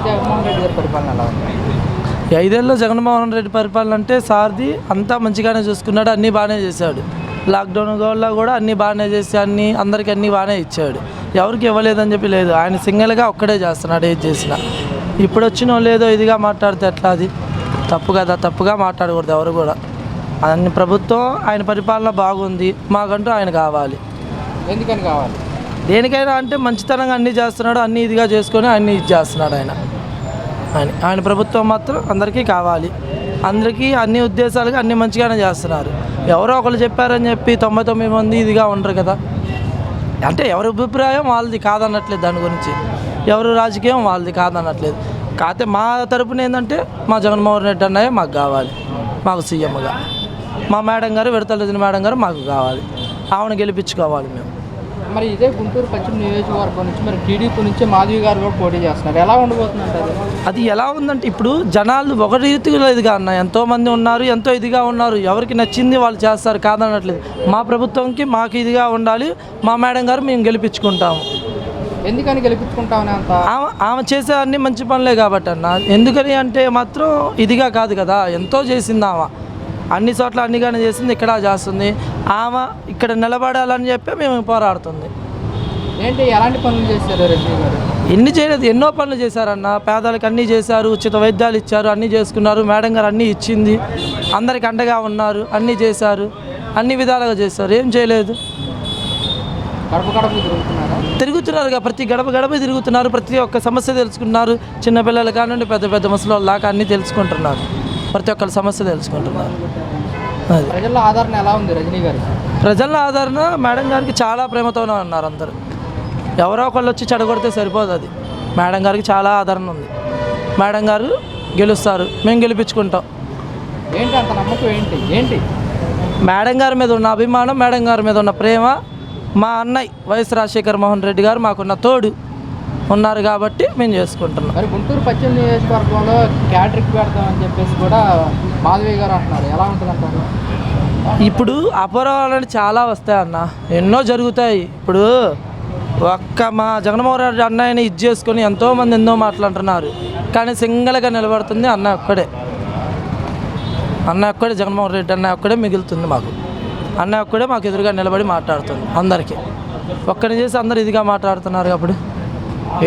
జగన్మోహన్ రెడ్డి గారి పరిపాలన ఎలా ఉంది? ఈ 5 ఏళ్ళలో జగన్మోహన్ రెడ్డి పరిపాలన అంటే సార్ది అంతా మంచిగానే చూసుకున్నాడు, అన్నీ బాగానే చేశాడు. లాక్డౌన్ వల్ల కూడా అన్నీ బాగానే చేసి అందరికీ అన్నీ బాగానే ఇచ్చాడు. ఎవరికి ఇవ్వలేదని చెప్పి లేదు, ఆయన సింగిల్గా ఒక్కడే చేస్తున్నాడు ఏది చేసినా. ఇప్పుడు వచ్చిన లేదో ఇదిగా మాట్లాడితే ఎట్లా? అది తప్పు కదా, తప్పుగా మాట్లాడకూడదు ఎవరు కూడా. అన్ని ప్రభుత్వం ఆయన పరిపాలన బాగుంది, మాకంటూ ఆయన కావాలి. ఎందుకని కావాలి? దేనికైనా అంటే మంచితనంగా అన్నీ చేస్తున్నాడు, అన్నీ ఇదిగా చేసుకొని అన్నీ ఇది చేస్తున్నాడు ఆయన ప్రభుత్వం మాత్రం అందరికీ కావాలి. అందరికీ అన్ని ఉద్దేశాలుగా అన్ని మంచిగానే చేస్తున్నారు. ఎవరో ఒకరు చెప్పారని చెప్పి 99 మంది ఇదిగా ఉండరు కదా. అంటే ఎవరి అభిప్రాయం వాళ్ళది కాదనట్లేదు, దాని గురించి ఎవరు రాజకీయం వాళ్ళది కాదనట్లేదు. కాకపోతే మా తరపున ఏంటంటే మా జగన్మోహన్ రెడ్డి అన్నయ్య మాకు కావాలి, మాకు సీఎంగా. మా మేడం గారు విడతల మేడం గారు మాకు కావాలి, ఆమెను గెలిపించుకోవాలి మేము. మరి ఇదే గుంటూరు పశ్చిమ నియోజకవర్గం నుంచి మరి టీడీపీ నుంచి మాధవి గారు కూడా పోటీ చేస్తున్నారు, ఎలా ఉండబోతుందంటారు? అది ఎలా ఉందంటే ఇప్పుడు జనాలు ఒక రీతిలో ఇదిగా అన్న ఎంతోమంది ఉన్నారు, ఎంతో ఇదిగా ఉన్నారు. ఎవరికి నచ్చింది వాళ్ళు చేస్తారు, కాదనట్లేదు. మా ప్రభుత్వంకి మాకు ఇదిగా ఉండాలి, మా మేడం గారు మేము గెలిపించుకుంటాము. ఎందుకని గెలిపించుకుంటామని అంత? ఆమె చేసే అన్ని మంచి పనులే కాబట్టి అన్న. ఎందుకని అంటే మాత్రం ఇదిగా కాదు కదా, ఎంతో చేసింది ఆమె, అన్ని చోట్ల అన్నిగానే చేసింది, ఇక్కడ చేస్తుంది. ఆమె ఇక్కడ నిలబడాలని చెప్పి మేము పోరాడుతుంది. ఏంటి ఎలాంటి పనులు చేశారు రజనీ గారు? ఎన్ని చేయలేదు, ఎన్నో పనులు చేశారన్న. పేదలకు అన్నీ చేశారు, ఉచిత వైద్యాలు ఇచ్చారు, అన్నీ చేసుకున్నారు. మేడం గారు అన్నీ ఇచ్చింది, అందరికి అండగా ఉన్నారు, అన్నీ చేశారు, అన్ని విధాలుగా చేశారు. ఏం చేయలేదు. గడప గడప తిరుగుతున్నారుగా, ప్రతి గడప గడప తిరుగుతున్నారు, ప్రతి ఒక్క సమస్య తెలుసుకున్నారు. చిన్నపిల్లలు కానివ్వండి, పెద్ద పెద్ద ముసలి దాకా అన్నీ తెలుసుకుంటున్నారు, ప్రతి ఒక్కరి సమస్య తెలుసుకుంటున్నారు. అది ప్రజల ఆదరణ ఎలా ఉంది రజనీ గారు? ప్రజల ఆదరణ మేడం గారికి చాలా ప్రేమతోనే ఉన్నారు అందరూ. ఎవరో ఒకళ్ళు వచ్చి చెడగొడితే సరిపోదు, అది మేడం గారికి చాలా ఆదరణ ఉంది. మేడం గారు గెలుస్తారు, మేము గెలిపించుకుంటాం. ఏంటి అంత నమ్మకం? ఏంటి మేడం గారి మీద ఉన్న అభిమానం, మేడం గారి మీద ఉన్న ప్రేమ. మా అన్నయ్య వైఎస్ రాజశేఖర్ మోహన్ రెడ్డి గారు మాకున్న తోడు ఉన్నారు కాబట్టి మేము చేసుకుంటున్నాం. మరి గుంటూరు పశ్చిమ నియోజకవర్గంలో క్యాటరింగ్ పెడతామని చెప్పేసి కూడా మాధవి గారు అంటున్నారు, ఎలా ఉంటుంది అంటారు? ఇప్పుడు అపరాధాలు చాలా వస్తాయి అన్న, ఎన్నో జరుగుతాయి. ఇప్పుడు మా జగన్మోహన్ రెడ్డి అన్నయ్యని ఇది చేసుకొని ఎంతోమంది ఎన్నో మాట్లాడుతున్నారు, కానీ సింగిల్గా నిలబడుతుంది అన్నయ్య ఒక్కడే. జగన్మోహన్ రెడ్డి అన్నయ్య ఒక్కడే మిగులుతుంది మాకు. అన్నయ్య ఒక్కడే మాకు ఎదురుగా నిలబడి మాట్లాడుతుంది. అందరికీ ఒక్కడిని చేసి అందరు ఇదిగా మాట్లాడుతున్నారు. అప్పుడు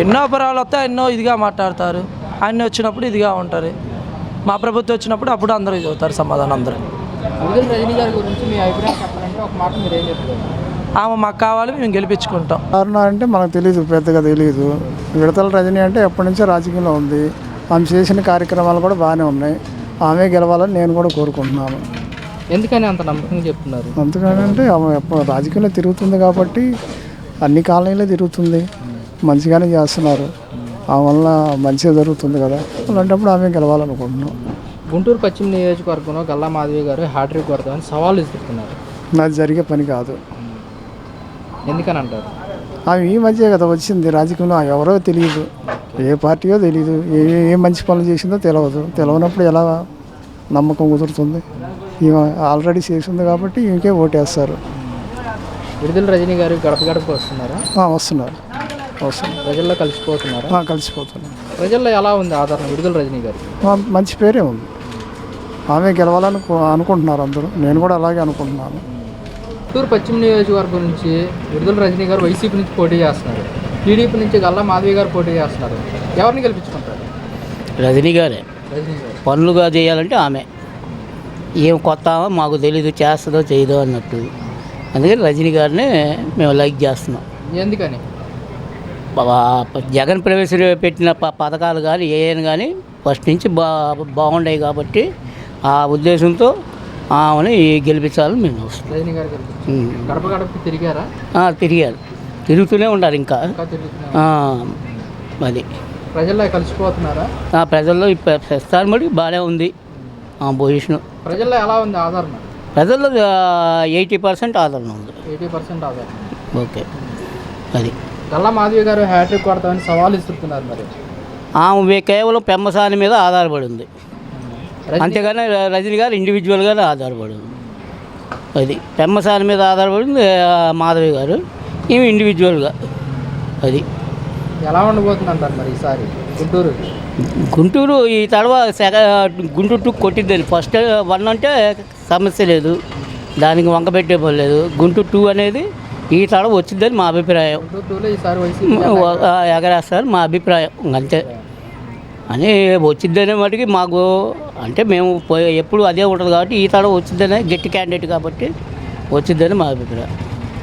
ఎన్నో అపరాధాలు వస్తాయి, ఎన్నో ఇదిగా మాట్లాడతారు. అన్నీ వచ్చినప్పుడు ఇదిగా ఉంటారు. మా ప్రభుత్వం వచ్చినప్పుడు అప్పుడు అందరూ చదువుతారు సమాధానం అందరూ. రజనీ గారి గురించి మీ అభిప్రాయం చెప్పాలంటే ఒక మాట మీరు ఏం చెప్తారు? ఆమె మాకు కావాలి, మేము గెలిపించుకుంటాం. కారణం అంటే మనకు తెలియదు, పెద్దగా తెలియదు. విడతల రజనీ అంటే ఎప్పటి నుంచో రాజకీయంలో ఉంది, ఆమె చేసిన కార్యక్రమాలు కూడా బాగానే ఉన్నాయి. ఆమె గెలవాలని నేను కూడా కోరుకుంటున్నాను. ఎందుకని అంత నమ్మకంగా చెప్తున్నారు? అందుకనంటే ఆమె రాజకీయంలో తిరుగుతుంది కాబట్టి, అన్ని కాలనీలో తిరుగుతుంది, మంచిగానే చేస్తున్నారు. ఆ వల్ల మంచిగా జరుగుతుంది కదా, అలాంటప్పుడు ఆమె గెలవాలనుకుంటున్నాం. గుంటూరు పశ్చిమ నియోజకవర్గంలో గల్లా మాధవి గారు హ్యాట్రిక్ కొడతామని సవాళ్ళు ఇస్తున్నారు. అది జరిగే పని కాదు. ఎందుకని అంటారు? ఆమె ఈ మధ్య కదా వచ్చింది రాజకీయంలో, ఎవరో తెలియదు, ఏ పార్టీయో తెలియదు, ఏ మంచి పనులు చేసిందో తెలియనప్పుడు ఎలా నమ్మకం కుదురుతుంది? ఈమె ఆల్రెడీ చేసింది కాబట్టి ఇంకే ఓటేస్తారు. విడుదల రజనీ గారు గడప గడప వస్తున్నారా? వస్తున్నారు. ప్రజల్లో కలిసిపోతున్నారా? కలిసిపోతున్నారు. ప్రజల్లో ఎలా ఉంది ఆదరణ విడుదల రజనీ గారు? మంచి పేరే ఉంది. ఆమె గెలవాలని అనుకుంటున్నారు అందరూ, నేను కూడా అలాగే అనుకుంటున్నాను. గుంటూరు పశ్చిమ నియోజకవర్గం నుంచి విడుదల రజనీ గారు వైసీపీ నుంచి పోటీ చేస్తున్నారు, టీడీపీ నుంచి గల్లా మాధవి గారు పోటీ చేస్తున్నారు. ఎవరిని గెలిపించుకుంటారు? రజనీ గారే. పనులుగా చేయాలంటే ఆమె ఏం కొత్త మాకు తెలీదు, చేస్తుందో చేయదో అన్నట్టు. అందుకని రజనీ గారిని మేము లైక్ చేస్తున్నాం. ఎందుకని? జగన్ ప్రవేశపెట్టిన పథకాలు కానీ ఏమైనా కానీ ఫస్ట్ నుంచి బాగుండాయి కాబట్టి ఆ ఉద్దేశంతో ఆమెని గెలిపించాలని మేము వస్తున్నాం. రజనీ గారు గడప గడప తిరిగారా? తిరిగారు, తిరుగుతూనే ఉండాలి ఇంకా. అది ప్రజల్లో కలిసిపోతున్నారా? ప్రజల్లో ప్రస్తుతాన్ని బట్టి బాగానే ఉంది పొజిషన్. ప్రజల్లో ఎలా ఉంది ఆదరణ? ప్రజల్లో 80% ఆదరణ ఉంది. 80% ఆదరణ. ఓకే. అది గల్లా మాధవి గారు హ్యాట్రిక్ కొడతామని సవాల్ ఇస్తున్నారు. మరి ఆమె కేవలం పెమ్మసాని మీద ఆధారపడి ఉంది, అంతేగాని రజనీ గారు ఇండివిజువల్గానే ఆధారపడి ఉంది. అది పెమ్మసాని మీద ఆధారపడింది మాధవి గారు, ఈమె ఇండివిజువల్గా. అది ఎలా ఉండబోతుంది అంటారు మరి ఈసారి గుంటూరు? గుంటూరు ఈ గుంటూరు 2 కొట్టిద్దని. ఫస్ట్ 1 అంటే సమస్య లేదు, దానికి వంక పెట్టే పని లేదు. గుంటూరు 2 అనేది ఈ తడవ వచ్చిందని మా అభిప్రాయం. గుంటూరు 2లో ఈసారి వైసీపీ ఎగరేస్తారు మా అభిప్రాయం, అంతే. అని వచ్చిద్దనే మటుకి మాకు అంటే మేము ఎప్పుడు అదే ఉంటుంది కాబట్టి ఈ తడవ వచ్చిద్దనే గట్టి క్యాండిడేట్ కాబట్టి వచ్చిద్దని మా అభిప్రాయం.